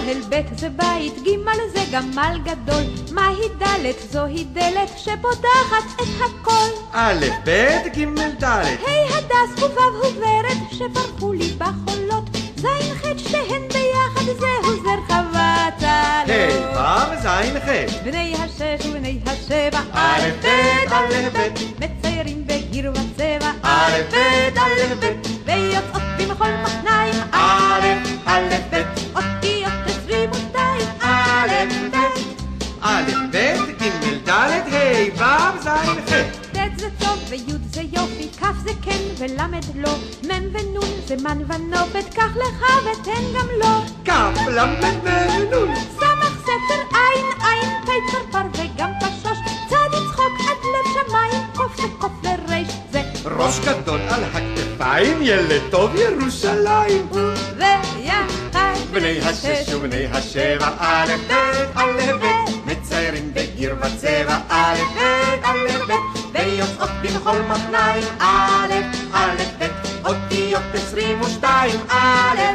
אוהל ב' זה בית, ג' זה גמל גדול, מהי ד' זוהי דלת שפותחת את הכל. א' ב' ג' ד' ה' הדס וו' ורד שפרחו לי בחולות, ז' ח' שתיהן ביחד זהו זר חוות עלות. ה' ו' ז' ח' בני השש ובני השבע א' ב' א' ב' מציירים בגיר וצבע א' ב' א' ב' ויוצאות במחול מחניים א' א' ב' אותיות 22 א' ב' א' ב' ג' ד' ה' ו' ז' ח' ט' זה טוב וי' זה יופי, כ' זה כן ולמד לא, מ' ונון זה מן ונופת, קח לך ותן גם לו. כ' למד ונון סמך ספר עין עין פ' פרפר וגם פשוש, צד יצחוק עד לב שמיים, קוף זה קוף וריש זה ראש גדול על הכתפיים, ילד טוב ירושלים. וביחד בני השש ובני השבע א' ב' א' ב' מציירים בגיר וצבע א' ב' א' ב' ויוצאות במחול מחניים א' א' ב' אותיות 22 א'